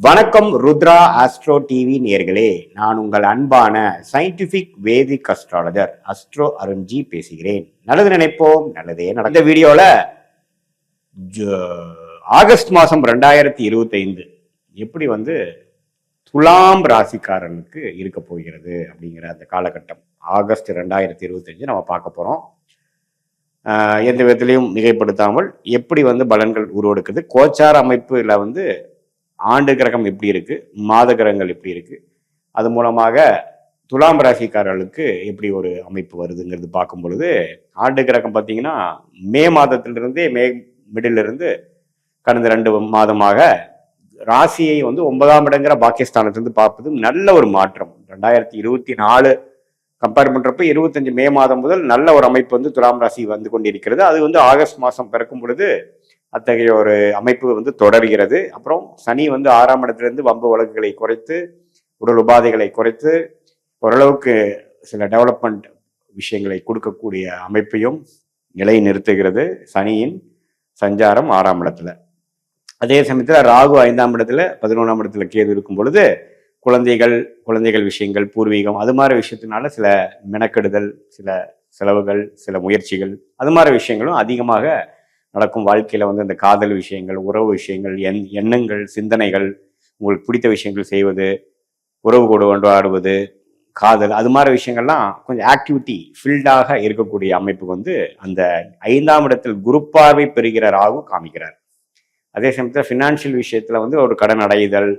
வணக்கம் Rudra astro TV நேயர்களே, நான் உங்கள் அன்பான சயின்டிபிக் வேதிக் அஸ்ட்ராலஜர் அஸ்ட்ரோ அருண்ஜி பேசுகிறேன். நல்லது நினைப்போம், நல்லதே நடக்கும். இந்த வீடியோல ஆகஸ்ட் மாதம் 2025 எப்படி துலாம் ராசிக்காரனுக்கு இருக்க போகிறது அப்படிங்கிற அந்த காலகட்டம் ஆகஸ்ட் 2025 நம்ம பார்க்க போறோம். எந்த விதத்திலையும் மிகைப்படுத்தாமல் எப்படி பலன்கள் உருவெடுக்குது, கோச்சார அமைப்புல ஆண்டு கிரகம் எப்படி இருக்கு, மாத கிரகங்கள் எப்படி இருக்கு, அது மூலமாக துலாம் ராசிக்காரர்களுக்கு எப்படி ஒரு அமைப்பு வருதுங்கிறது பார்க்கும் பொழுது, ஆண்டு கிரகம் பார்த்தீங்கன்னா மே மாதத்திலிருந்தே மிடில் இருந்து கடந்த 2 மாதமாக ராசியை 9ஆம் இடங்கிற பாக்கியஸ்தானத்திலிருந்து பார்ப்பது நல்ல ஒரு மாற்றம். 2024 கம்பேர் பண்றப்ப 25 மே மாதம் முதல் நல்ல ஒரு அமைப்பு துலாம் ராசி கொண்டிருக்கிறது. அது ஆகஸ்ட் மாதம் பிறக்கும் பொழுது அத்தகைய ஒரு அமைப்பு தொடர்கிறது. அப்புறம் சனி 6ஆம் இடத்திலிருந்து வம்பு வழக்குகளை குறைத்து, உடல் உபாதைகளை குறைத்து, ஓரளவுக்கு சில டெவலப்மெண்ட் விஷயங்களை கொடுக்கக்கூடிய அமைப்பையும் நிலை நிறுத்துகிறது சனியின் சஞ்சாரம் 6ஆம் இடத்துல. அதே சமயத்துல ராகு 5ஆம் இடத்துல 11ஆம் இடத்துல கேது இருக்கும் பொழுது குழந்தைகள் விஷயங்கள், பூர்வீகம், அது மாதிரி விஷயத்தினால சில மெனக்கெடுதல், சில செலவுகள், சில முயற்சிகள், அது மாதிரி விஷயங்களும் அதிகமாக நடக்கும். வாழ்க்கையில இந்த காதல் விஷயங்கள், உறவு விஷயங்கள், எண்ணங்கள், சிந்தனைகள், உங்களுக்கு பிடித்த விஷயங்கள் செய்வது, உறவு கொண்டாடுவது, காதல், அது மாதிரி விஷயங்கள்லாம் கொஞ்சம் ஆக்டிவிட்டி ஃபீல்டாக இருக்கக்கூடிய அமைப்பு அந்த 5ஆம் இடத்தில் குரு பார்வை பெறுகிற ராகு காமிக்கிறார். அதே சமயத்தில் ஃபினான்ஷியல் விஷயத்துல ஒரு கடன் அடைதல்,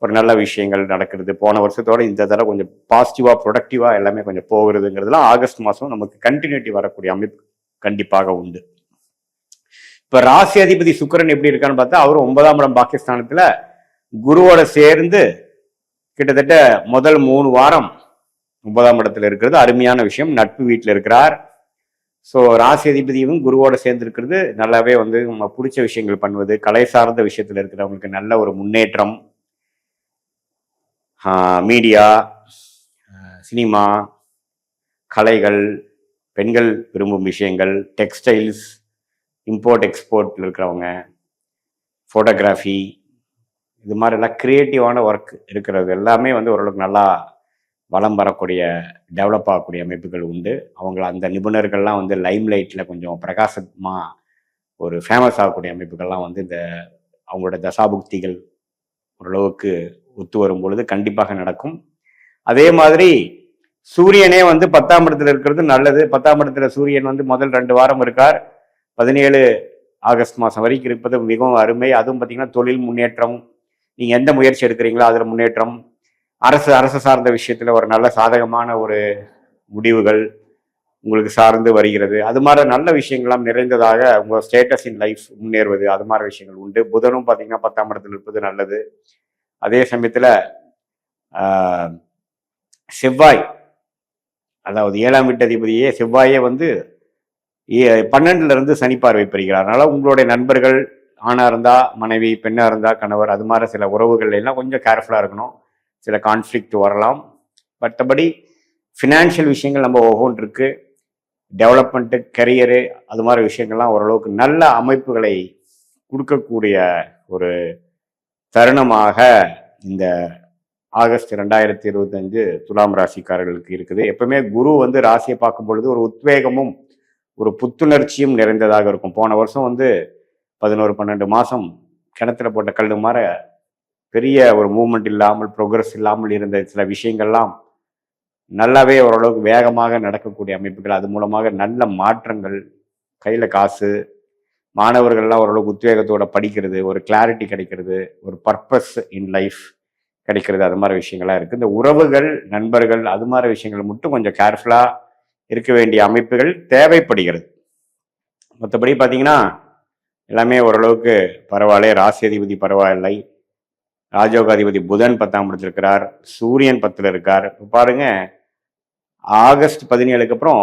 ஒரு நல்ல விஷயங்கள் நடக்கிறது. போன வருஷத்தோட இந்த தடவை கொஞ்சம் பாசிட்டிவா ப்ரொடக்டிவா எல்லாமே கொஞ்சம் போகிறதுங்கிறதுலாம் ஆகஸ்ட் மாதம் நமக்கு கண்டினியூட்டி வரக்கூடிய அமைப்பு கண்டிப்பாக உண்டு. இப்ப ராசி அதிபதி சுக்கிரன் எப்படி இருக்கான்னு பார்த்தா, அவரும் 9ஆம் இடம் பாகிஸ்தானத்துல குருவோட சேர்ந்து கிட்டத்தட்ட முதல் 3 வாரம் 9ஆம் இடத்துல இருக்கிறது அருமையான விஷயம். நட்பு வீட்டில் இருக்கிறார். ஸோ ராசி அதிபதியும் குருவோட சேர்ந்து இருக்கிறது நல்லாவே நம்ம பிடிச்ச விஷயங்கள் பண்ணுவது, கலை சார்ந்த விஷயத்துல இருக்கிறவங்களுக்கு நல்ல ஒரு முன்னேற்றம். மீடியா, சினிமா, கலைகள், பெண்கள் விரும்பும் விஷயங்கள், டெக்ஸ்டைல்ஸ், இம்போர்ட் எக்ஸ்போர்ட்ல இருக்கிறவங்க, ஃபோட்டோகிராஃபி, இது மாதிரி எல்லாம் கிரியேட்டிவான ஒர்க் இருக்கிறது எல்லாமே ஓரளவுக்கு நல்லா வளம் வரக்கூடிய, டெவலப் ஆகக்கூடிய அமைப்புகள் உண்டு. அவங்கள அந்த நிபுணர்கள்லாம் லைம் லைட்டில் கொஞ்சம் பிரகாசமாக ஒரு ஃபேமஸ் ஆகக்கூடிய அமைப்புகள்லாம் இந்த அவங்களோட தசாபுக்திகள் ஓரளவுக்கு ஒத்து வரும் பொழுது கண்டிப்பாக நடக்கும். அதே மாதிரி சூரியனே 10ஆம் இடத்துல இருக்கிறது நல்லது. 10ஆம் இடத்துல சூரியன் முதல் 2 வாரம் இருக்கார். 17 ஆகஸ்ட் மாதம் வரைக்கும் இருப்பது மிகவும் அருமை. அதுவும் பார்த்தீங்கன்னா தொழில் முன்னேற்றம், நீங்கள் எந்த முயற்சி எடுக்கிறீங்களோ அதில் முன்னேற்றம், அரசு சார்ந்த விஷயத்தில் ஒரு நல்ல சாதகமான ஒரு முடிவுகள் உங்களுக்கு சார்ந்து வருகிறது. அது மாதிரி நல்ல விஷயங்கள்லாம் நிறைந்ததாக உங்கள் ஸ்டேட்டஸ் இன் லைஃப் முன்னேறுவது, அது மாதிரி விஷயங்கள் உண்டு. புதனும் பார்த்தீங்கன்னா 10ஆம் இடத்துல இருப்பது நல்லது. அதே சமயத்தில் செவ்வாய், அதாவது 7ஆம் வீட்டு அதிபதியே செவ்வாயே 12ல இருந்து சனி பார்வை பெறுகிறார். அதனால உங்களுடைய நண்பர்கள், ஆணா இருந்தா மனைவி, பெண்ணா இருந்தா கணவர், அது மாதிரி சில உறவுகள் எல்லாம் கொஞ்சம் கேர்ஃபுல்லா இருக்கணும். சில கான்ஃப்ளிக்ட் வரலாம். மற்றபடி ஃபினான்ஷியல் விஷயங்கள் நம்ம ஒவ்வொன்று இருக்கு. டெவலப்மெண்ட்டு, கரியரு, அது மாதிரி விஷயங்கள்லாம் ஓரளவுக்கு நல்ல அமைப்புகளை கொடுக்கக்கூடிய ஒரு தருணமாக இந்த ஆகஸ்ட் 2025 துலாம் ராசிக்காரர்களுக்கு இருக்குது. எப்பவுமே குரு ராசியை பார்க்கும் பொழுது ஒரு உத்வேகமும் ஒரு புத்துணர்ச்சியும் நிறைந்ததாக இருக்கும். போன வருஷம் 11-12 மாதம் கிணத்துல போட்ட கல் மாதிரி பெரிய ஒரு மூவ்மெண்ட் இல்லாமல், ப்ரோக்ரஸ் இல்லாமல் இருந்த சில விஷயங்கள்லாம் நல்லாவே ஓரளவுக்கு வேகமாக நடக்கக்கூடிய அமைப்புகள், அது மூலமாக நல்ல மாற்றங்கள், கையில் காசு, மாணவர்கள்லாம் ஓரளவுக்கு உத்வேகத்தோட படிக்கிறது, ஒரு கிளாரிட்டி கிடைக்கிறது, ஒரு பர்பஸ் இன் லைஃப் கிடைக்கிறது, அது மாதிரி விஷயங்கள்லாம் இருக்குது. இந்த உறவுகள், நண்பர்கள், அது மாதிரி விஷயங்கள் மட்டும் கொஞ்சம் கேர்ஃபுல்லாக இருக்க வேண்டிய அமைப்புகள் தேவைப்படுகிறது. மற்றபடி பார்த்தீங்கன்னா எல்லாமே ஓரளவுக்கு பரவாயில்லை. ராசி அதிபதி பரவாயில்லை. ராஜயோகாதிபதி புதன் 10ஆம் இடத்துல இருக்கிறார். சூரியன் 10ல் இருக்கார். இப்போ பாருங்க, ஆகஸ்ட் 17க்கு அப்புறம்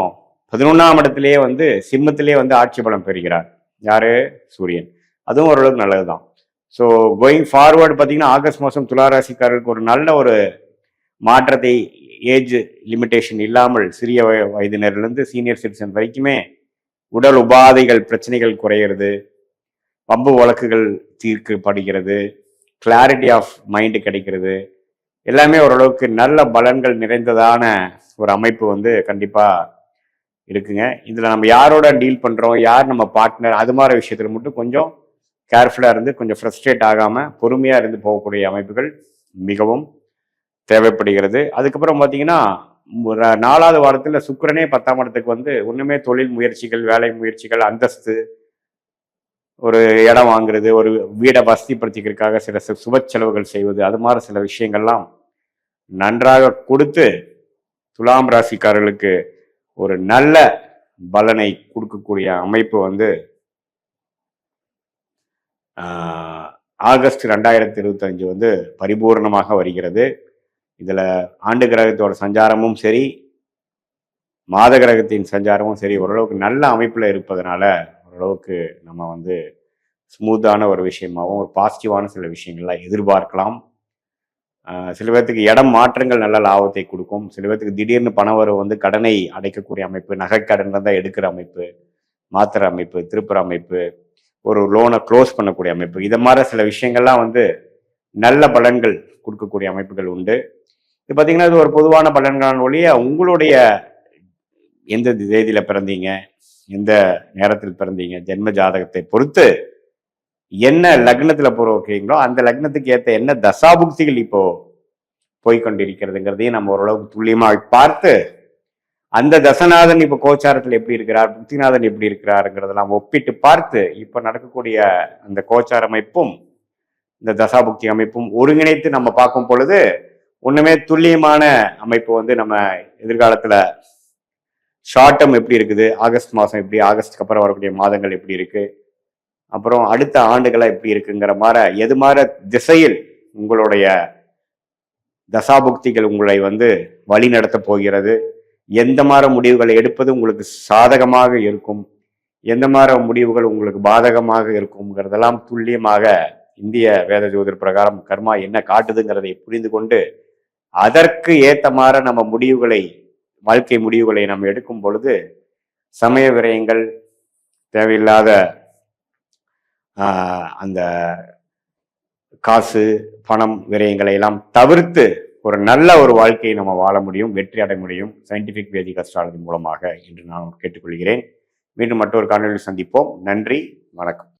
11ஆம் இடத்திலேயே சிம்மத்திலே ஆட்சி பலம் பெறுகிறார். யாரு? சூரியன். அதுவும் ஓரளவுக்கு நல்லதுதான். ஸோ கோயிங் ஃபார்வர்டு பார்த்தீங்கன்னா ஆகஸ்ட் மாதம் துளாராசிக்காரர்களுக்கு ஒரு நல்ல ஒரு மாற்றத்தை, ஏஜ் லிமிட்டேஷன் இல்லாமல் சிறிய வயதினர்லேருந்து சீனியர் சிட்டிசன் வரைக்குமே உடல் உபாதைகள், பிரச்சனைகள் குறையிறது, வம்பு வழக்குகள் தீர்க்கப்படுகிறது, கிளாரிட்டி ஆஃப் மைண்டு கிடைக்கிறது, எல்லாமே ஓரளவுக்கு நல்ல பலன்கள் நிறைந்ததான ஒரு அமைப்பு வந்து கண்டிப்பாக இருக்குங்க. இதில் நம்ம யாரோட டீல் பண்ணுறோம், யார் நம்ம பார்ட்னர், அது மாதிரி விஷயத்தில் மட்டும் கொஞ்சம் கேர்ஃபுல்லாக இருந்து கொஞ்சம் ஃப்ரஸ்ட்ரேட் ஆகாமல் பொறுமையாக இருந்து போகக்கூடிய அமைப்புகள் மிகவும் தேவைப்படுகிறது. அதுக்கப்புறம் பார்த்தீங்கன்னா 4வது வாரத்தில் சுக்கிரனே 10ஆம் இடத்துக்கு வந்து ஒன்றுமே தொழில் முயற்சிகள், வேலை முயற்சிகள், அந்தஸ்து, ஒரு இடம் வாங்குறது, ஒரு வீடை வசதிப்படுத்திக்கிறதுக்காக சில சுப செலவுகள் செய்வது, அது மாதிரி சில விஷயங்கள்லாம் நன்றாக கொடுத்து துலாம் ராசிக்காரர்களுக்கு ஒரு நல்ல பலனை கொடுக்கக்கூடிய அமைப்பு வந்து ஆகஸ்ட் 2025 வந்து பரிபூர்ணமாக வருகிறது. இதில் ஆண்டு கிரகத்தோட சஞ்சாரமும் சரி, மாத கிரகத்தின் சஞ்சாரமும் சரி, ஓரளவுக்கு நல்ல அமைப்பில் இருப்பதனால ஓரளவுக்கு நம்ம வந்து ஸ்மூத்தான ஒரு விஷயமாகவும் ஒரு பாசிட்டிவான சில விஷயங்கள்லாம் எதிர்பார்க்கலாம். சில பேர்த்துக்கு இடம் மாற்றங்கள் நல்ல லாபத்தை கொடுக்கும். சில பேர்த்துக்கு திடீர்னு பணவரவு வந்து கடனை அடைக்கக்கூடிய அமைப்பு, நகைக்கடன் தான் எடுக்கிற அமைப்பு, மாத்திர அமைப்பு, திருப்புற அமைப்பு, ஒரு லோனை க்ளோஸ் பண்ணக்கூடிய அமைப்பு, இதை மாதிரி சில விஷயங்கள்லாம் வந்து நல்ல பலன்கள் கொடுக்கக்கூடிய அமைப்புகள் உண்டு. இது பார்த்தீங்கன்னா இது ஒரு பொதுவான பலன்களான ஒழிய உங்களுடைய எந்த தேதியில் பிறந்தீங்க, எந்த நேரத்தில் பிறந்தீங்க, ஜென்ம ஜாதகத்தை பொறுத்து என்ன லக்னத்தில் வைக்கிறீங்களோ அந்த லக்னத்துக்கு ஏற்ற என்ன தசாபுக்திகள் இப்போ போய்கொண்டிருக்கிறதுங்கிறதையும் நம்ம ஓரளவுக்கு துல்லியமாக பார்த்து அந்த தசநாதன் இப்போ கோச்சாரத்தில் எப்படி இருக்கிறார், புக்திநாதன் எப்படி இருக்கிறாருங்கிறதெல்லாம் ஒப்பிட்டு பார்த்து இப்போ நடக்கக்கூடிய அந்த கோச்சார அமைப்பும் இந்த தசாபுக்தி அமைப்பும் ஒருங்கிணைத்து நம்ம பார்க்கும் பொழுது ஒண்ணுமே துல்லியமான அமைப்பு வந்து நம்ம எதிர்காலத்துல ஷார்ட் டேர்ம் எப்படி இருக்குது, ஆகஸ்ட் மாதம் எப்படி, ஆகஸ்டுக்கு அப்புறம் வரக்கூடிய மாதங்கள் எப்படி இருக்கு, அப்புறம் அடுத்த ஆண்டுகளாக எப்படி இருக்குங்கிற மாதிரி எது மாதிரி திசையில் உங்களுடைய தசாபுக்திகள் உங்களை வந்து வழி நடத்த போகிறது, எந்த மாதிரி முடிவுகளை எடுப்பது உங்களுக்கு சாதகமாக இருக்கும், எந்த மாதிரி முடிவுகள் உங்களுக்கு பாதகமாக இருக்கும்ங்கிறதெல்லாம் துல்லியமாக இந்திய வேத ஜோதிர் பிரகாரம் கர்மா என்ன காட்டுதுங்கிறதை புரிந்து கொண்டு அதற்கு ஏற்ற மாதிரி நம்ம முடிவுகளை, வாழ்க்கை முடிவுகளை நம்ம எடுக்கும் பொழுது சமய விரயங்கள், தேவையில்லாத அந்த காசு பணம் விரயங்களை எல்லாம் தவிர்த்து ஒரு நல்ல ஒரு வாழ்க்கையை நம்ம வாழ முடியும், வெற்றி அடைய முடியும் சயின்டிபிக் வேதிக் அஸ்ட்ராலஜி மூலமாக என்று நான் கேட்டுக்கொள்கிறேன். மீண்டும் மற்றொரு காணொலியில் சந்திப்போம். நன்றி, வணக்கம்.